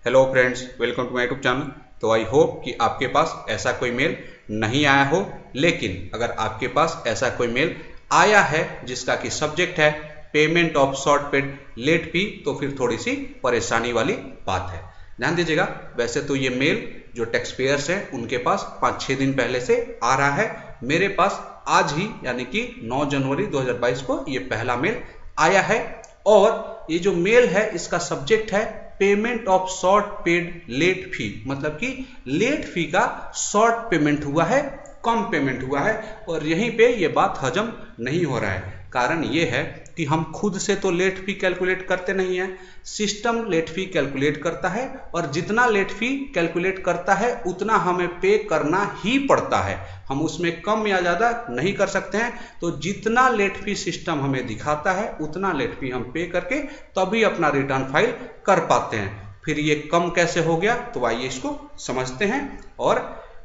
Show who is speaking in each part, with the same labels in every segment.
Speaker 1: Hello friends, welcome to my YouTube channel. तो I hope कि आपके पास ऐसा कोई मेल नहीं आया हो, लेकिन अगर आपके पास ऐसा कोई मेल आया है जिसका कि सब्जेक्ट है payment of short paid late fee, तो फिर थोड़ी सी परेशानी वाली बात है। ध्यान दीजिएगा। वैसे तो ये मेल जो टैक्स पेयर्स हैं उनके पास 5-6 दिन पहले से आ रहा है। मेरे पास आज ही यानी कि 9 जनवरी 2022 को ये पहला मेल आया है और ये जो मेल है इसका सब्जेक्ट है payment of short paid late fee, मतलब कि लेट फी का शॉर्ट पेमेंट हुआ है, कम पेमेंट हुआ है। और यहीं पे ये बात हजम नहीं हो रहा है। कारण ये है कि हम खुद से तो लेट फी कैलकुलेट करते नहीं हैं, सिस्टम लेट फी कैलकुलेट करता है और जितना लेट फी कैलकुलेट करता है उतना हमें पे करना ही पड़ता है। हम उसमें कम या ज़्यादा नहीं कर सकते हैं। तो जितना लेट फी सिस्टम हमें दिखाता है उतना लेट फी हम पे करके तभी अपना रिटर्न फाइल कर पाते हैं। फिर ये कम कैसे हो गया, तो आइए इसको समझते हैं और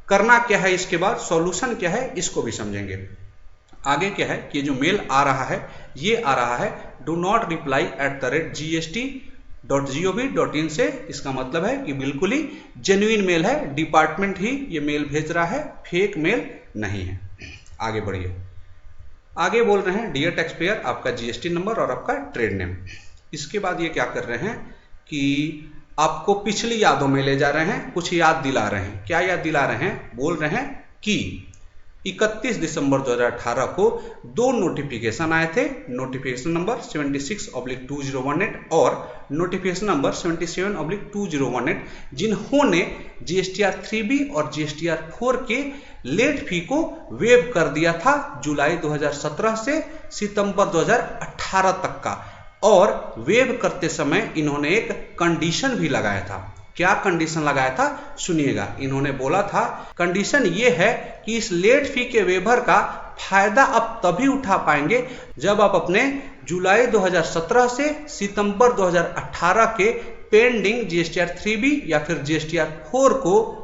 Speaker 1: करना क्या है, इसके बाद सॉल्यूशन क्या है इसको भी समझेंगे। आगे क्या है कि जो मेल आ रहा है ये आ रहा है डू नॉट रिप्लाई @gst.gov.in से। इसका मतलब है कि बिल्कुल ही जेन्युइन मेल है, डिपार्टमेंट ही ये मेल भेज रहा है, फेक मेल नहीं है। आगे बढ़िए। आगे बोल रहे हैं डियर टैक्स पेयर, आपका जीएसटी नंबर और आपका ट्रेड नेम। इसके बाद ये क्या कर रहे हैं कि आपको पिछली यादों में ले जा रहे हैं, कुछ याद दिला रहे हैं। क्या याद दिला रहे हैं? बोल रहे हैं कि 31 दिसंबर 2018 को 2 नोटिफिकेशन आए थे। नोटिफिकेशन नंबर 76/2018 और नोटिफिकेशन नंबर 77/2018, जिन्होंने जीएसटीआर 3B और जीएसटीआर 4 के लेट फी को वेव कर दिया था जुलाई 2017 से सितंबर 2018 तक का। और वेव करते समय इन्होंने एक कंडीशन भी लगाया था। क्या कंडीशन लगाया था सुनिएगा। इन्होंने बोला था कंडीशन ये है कि इस लेट फी के वेवर का फायदा आप तभी उठा पाएंगे जब आप अपने जुलाई 2017 से सितंबर 2018 के पेंडिंग जीएसटीआर 3B या फिर जीएसटीआर 4 को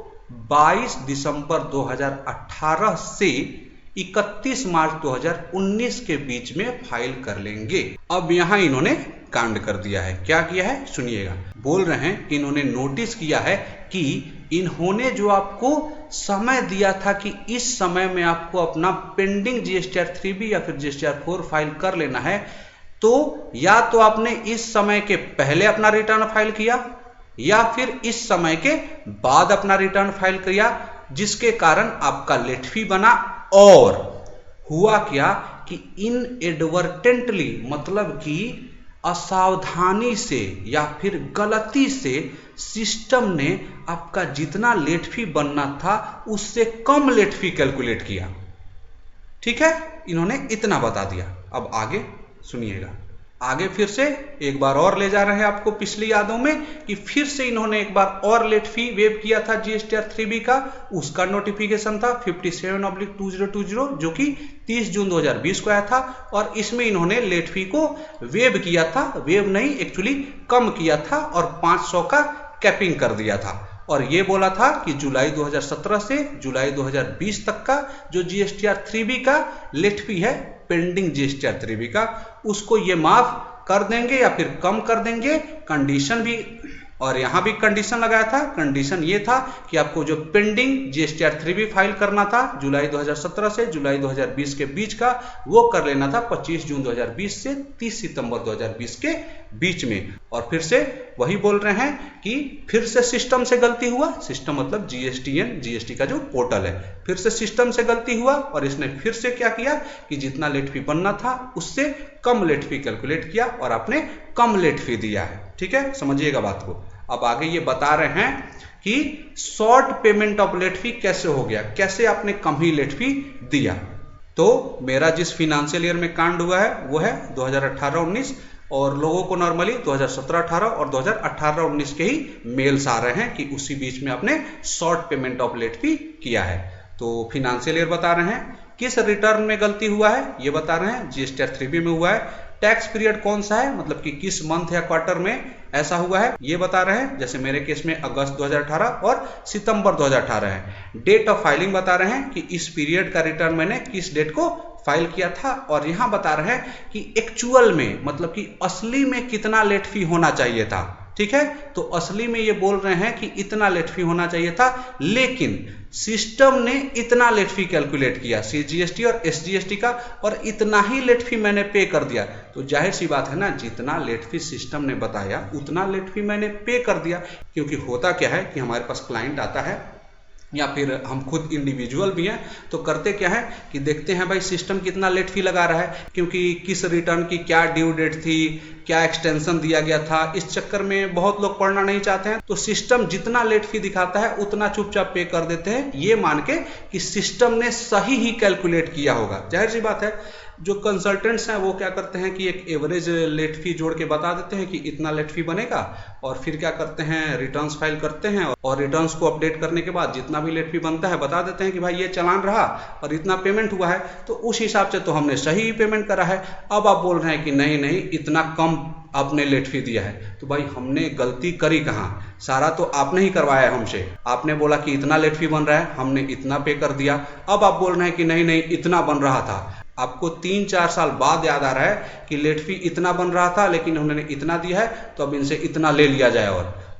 Speaker 1: 22 दिसंबर 2018 से 31 मार्च 2019 के बीच में फाइल कर लेंगे। अब यहाँ इन्होंने कांड कर दिया है। क्या किया है सुनिएगा। बोल रहे हैं कि इन्होंने नोटिस किया है कि इन्होंने जो आपको समय दिया था कि इस समय में आपको अपना पेंडिंग जीएसटीआर 3B या फिर जीएसटीआर 4 फाइल कर लेना है, तो या तो आपने इस समय के पहले अपना रिटर्न फाइल किया या फिर इस समय के बाद अपना रिटर्न फाइल किया, जिसके कारण आपका लेट फी बना। और हुआ क्या कि इनएडवर्टेंटली, मतलब कि असावधानी से या फिर गलती से सिस्टम ने आपका जितना लेट फी बनना था उससे कम लेट फी कैलकुलेट किया। ठीक है, इन्होंने इतना बता दिया। अब आगे सुनिएगा। आगे फिर से एक बार और ले जा रहे हैं आपको पिछली यादों में कि फिर से इन्होंने एक बार और लेट फी वेव किया था जीएसटीआर 3B का। उसका नोटिफिकेशन था 57/2020 जो कि 30 जून 2020 को आया था। और इसमें इन्होंने लेट फी को वेव किया था, वेव नहीं एक्चुअली कम किया था और 500 का कैपिंग कर दिया था। और ये बोला था कि जुलाई 2017 से जुलाई 2020 तक का जो जीएसटीआर 3B का लेट फी है, पेंडिंग जीएसटीआर 3B का, उसको ये माफ कर देंगे या फिर कम कर देंगे। कंडीशन भी, और यहां भी कंडीशन लगाया था। कंडीशन ये था कि आपको जो पेंडिंग जीएसटीआर 3B फाइल करना था जुलाई 2017 से जुलाई 2020 के बीच का, वो कर लेना था 25 जून 2020 से 30 सितंबर 2020 के बीच में। और फिर से वही बोल रहे हैं कि फिर से सिस्टम से गलती हुआ। सिस्टम मतलब जीएसटीएन, जीएसटी का जो पोर्टल है। फिर से सिस्टम से गलती हुआ और इसने फिर से क्या किया कि जितना लेट फी बनना था उससे कम लेट फी कैलकुलेट किया और आपने कम लेट फी दिया है। ठीक है, समझिएगा बात को। अब आगे ये बता रहे हैं कि short payment of late fee कैसे हो गया, कैसे आपने कम ही लेट फी दिया। तो मेरा जिस फिनेंशियल ईयर में कांड हुआ है वो है 2018-19 और लोगों को नॉर्मली 2017-18 और 2018-19 के ही मेल्स आ रहे हैं कि उसी बीच में आपने short payment of late fee किया है। तो फिनेंशियल ईयर बता रहे हैं, किस रिटर्न में गलती हुआ है ये बता रहे हैं, जीएसटीआर 3B में हुआ है। टैक्स पीरियड कौन सा है, मतलब कि किस मंथ या क्वार्टर में ऐसा हुआ है ये बता रहे हैं। जैसे मेरे केस में अगस्त 2018 और सितंबर 2018 है। डेट ऑफ फाइलिंग बता रहे हैं कि इस पीरियड का रिटर्न मैंने किस डेट को फाइल किया था। और यहाँ बता रहे हैं कि एक्चुअल में, मतलब कि असली में कितना लेट फी होना चाहिए था। ठीक है। तो असली में ये बोल रहे हैं कि इतना लेट फी होना चाहिए था, लेकिन सिस्टम ने इतना लेट फी कैलकुलेट किया CGST और SGST का, और इतना ही लेट फी मैंने पे कर दिया। तो जाहिर सी बात है ना, जितना लेट फी सिस्टम ने बताया उतना लेट फी मैंने पे कर दिया। क्योंकि होता क्या है कि हमारे पास क्लाइंट आता है या फिर हम खुद इंडिविजुअल भी हैं, तो करते क्या है कि देखते हैं भाई सिस्टम कितना लेट फी लगा रहा है, क्योंकि किस रिटर्न की क्या ड्यू डेट थी, क्या एक्सटेंशन दिया गया था, इस चक्कर में बहुत लोग पढ़ना नहीं चाहते हैं। तो सिस्टम जितना लेट फी दिखाता है उतना चुपचाप पे कर देते हैं, ये मान के कि सिस्टम ने सही ही कैलकुलेट किया होगा। जाहिर सी बात है, जो कंसल्टेंट्स हैं वो क्या करते हैं कि एक एवरेज लेट फी जोड़ के बता देते हैं कि इतना लेट फी बनेगा, और फिर क्या करते हैं रिटर्न्स फाइल करते हैं, और रिटर्न्स को अपडेट करने के बाद जितना भी लेट फी बनता है बता देते हैं कि भाई ये चालान रहा और इतना पेमेंट हुआ है, तो उस हिसाब से तो हमने सही पेमेंट करा है। अब आप बोल रहे हैं कि नहीं नहीं इतना कम आपने लेट फी दिया है, तो भाई हमने गलती करी कहाँ? सारा तो आपने ही करवाया है हमसे। आपने बोला कि इतना लेट फी बन रहा है, हमने इतना पे कर दिया। अब आप बोल रहे हैं कि नहीं नहीं इतना बन रहा था। आपको 3-4 साल बाद याद आ रहा है कि लेट फी इतना बन रहा था लेकिन उन्होंने इतना दिया है, तो अब इनसे इतना ले लिया जाए।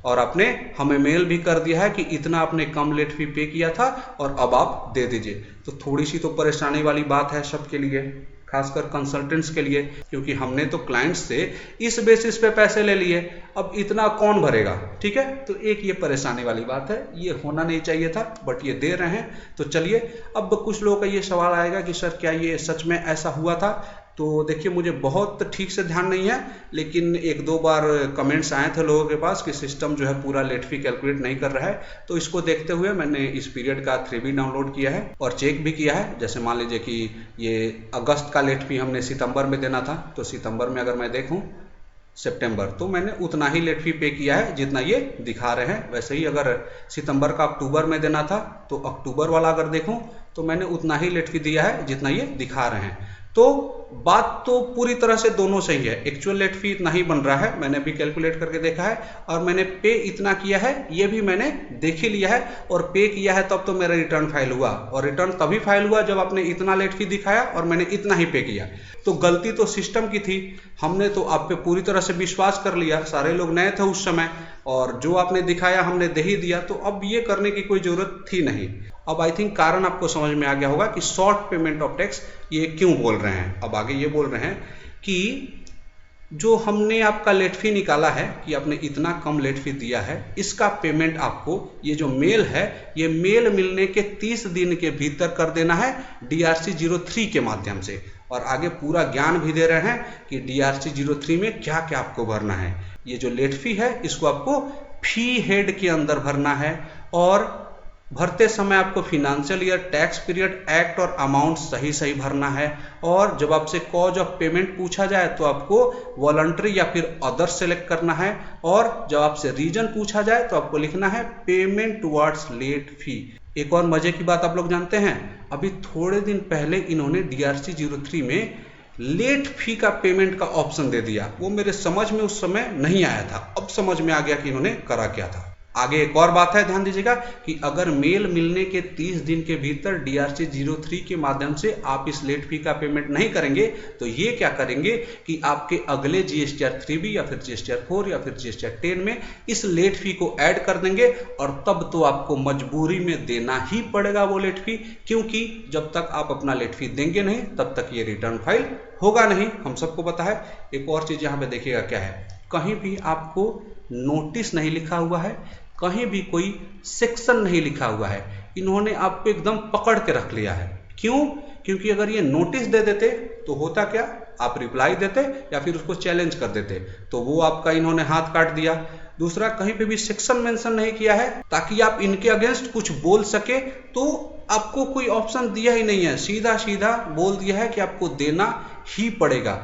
Speaker 1: और आपने हमें मेल भी कर दिया है कि इतना आपने कम लेट फी पे किया था और अब आप दे दीजिए। तो थोड़ी सी तो परेशानी वाली बात है सबके लिए, खासकर कंसल्टेंट्स के लिए, क्योंकि हमने तो क्लाइंट्स से इस बेसिस पे पैसे ले लिए, अब इतना कौन भरेगा? ठीक है, तो एक ये परेशानी वाली बात है, ये होना नहीं चाहिए था, बट ये दे रहे हैं। तो चलिए, अब कुछ लोगों का ये सवाल आएगा कि सर क्या ये सच में ऐसा हुआ था? तो देखिए, मुझे बहुत ठीक से ध्यान नहीं है, लेकिन 1-2 बार कमेंट्स आए थे लोगों के पास कि सिस्टम जो है पूरा लेट फी कैलकुलेट नहीं कर रहा है। तो इसको देखते हुए मैंने इस पीरियड का 3B डाउनलोड किया है और चेक भी किया है। जैसे मान लीजिए कि ये अगस्त का लेट फी हमने सितंबर में देना था, तो सितंबर में अगर मैं देखूं सितंबर, तो मैंने उतना ही लेट फी पे किया है जितना ये दिखा रहे हैं। वैसे ही अगर सितंबर का अक्टूबर में देना था, तो अक्टूबर वाला अगर देखूं तो मैंने उतना ही लेट फी दिया है जितना ये दिखा रहे हैं। तो बात तो पूरी तरह से दोनों सही है। एक्चुअल लेट फी इतना ही बन रहा है, मैंने भी कैलकुलेट करके देखा है, और मैंने पे इतना किया है ये भी मैंने देख ही लिया है, और पे किया है तब तो मेरा रिटर्न फाइल हुआ, और रिटर्न तभी फाइल हुआ जब आपने इतना लेट फी दिखाया और मैंने इतना ही पे किया। तो गलती तो सिस्टम की थी, हमने तो आप पे पूरी तरह से विश्वास कर लिया, सारे लोग नए थे उस समय, और जो आपने दिखाया हमने दे ही दिया, तो अब ये करने की कोई जरूरत थी नहीं। अब आई थिंक कारण आपको समझ में आ गया होगा कि शॉर्ट पेमेंट ऑफ टैक्स ये क्यों बोल रहे हैं। अब आगे ये बोल रहे हैं कि जो हमने आपका लेट फी निकाला है कि आपने इतना कम लेट फी दिया है, इसका पेमेंट आपको ये जो मेल है, ये मेल मिलने के 30 दिन के भीतर कर देना है DRC 03 के माध्यम से। और आगे पूरा ज्ञान भी दे रहे हैं कि DRC 03 में क्या क्या आपको भरना है। ये जो लेट फी है इसको आपको फी हेड के अंदर भरना है, और भरते समय आपको financial year, tax period, act और अमाउंट सही सही भरना है। और जब आपसे कॉज ऑफ पेमेंट पूछा जाए तो आपको वॉलंटरी या फिर अदर सेलेक्ट करना है, और जब आपसे रीजन पूछा जाए तो आपको लिखना है पेमेंट टुवर्ड्स लेट फी। एक और मजे की बात आप लोग जानते हैं, अभी थोड़े दिन पहले इन्होंने DRC 03 में लेट फी का पेमेंट का ऑप्शन दे दिया। वो मेरे समझ में उस समय नहीं आया था, अब समझ में आ गया कि इन्होंने करा क्या था। आगे एक और बात है, ध्यान दीजिएगा कि अगर मेल मिलने के 30 दिन के भीतर DRC 03 के माध्यम से आप इस लेट फी का पेमेंट नहीं करेंगे, तो ये क्या करेंगे कि आपके अगले GSTR 3B या फिर GSTR 4 या फिर GSTR 10 में इस लेट फी को ऐड कर देंगे, और तब तो आपको मजबूरी में देना ही पड़ेगा वो लेट फी, क्योंकि जब तक आप अपना लेट फी देंगे नहीं तब तक ये रिटर्न फाइल होगा नहीं, हम सबको पता है। एक और चीज यहाँ पे देखिएगा क्या है, कहीं भी आपको नोटिस नहीं लिखा हुआ है, कहीं भी कोई सेक्शन नहीं लिखा हुआ है, इन्होंने आपको एकदम पकड़ के रख लिया है। क्यों? क्योंकि अगर ये नोटिस दे देते तो होता क्या, आप रिप्लाई देते या फिर उसको चैलेंज कर देते, तो वो आपका इन्होंने हाथ काट दिया। दूसरा, कहीं पे भी सेक्शन मेंशन नहीं किया है ताकि आप इनके अगेंस्ट कुछ बोल सके, तो आपको कोई ऑप्शन दिया ही नहीं है, सीधा सीधा बोल दिया है कि आपको देना ही पड़ेगा।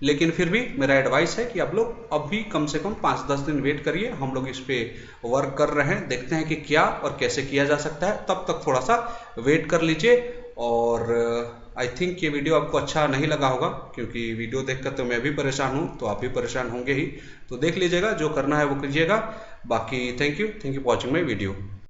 Speaker 1: लेकिन फिर भी मेरा एडवाइस है कि आप लोग अब भी कम से कम 5-10 दिन वेट करिए, हम लोग इस पे वर्क कर रहे हैं, देखते हैं कि क्या और कैसे किया जा सकता है, तब तक थोड़ा सा वेट कर लीजिए। और आई थिंक ये वीडियो आपको अच्छा नहीं लगा होगा, क्योंकि वीडियो देखकर तो मैं भी परेशान हूँ, तो आप भी परेशान होंगे ही। तो देख लीजिएगा, जो करना है वो कीजिएगा। बाकी thank you for watching my video.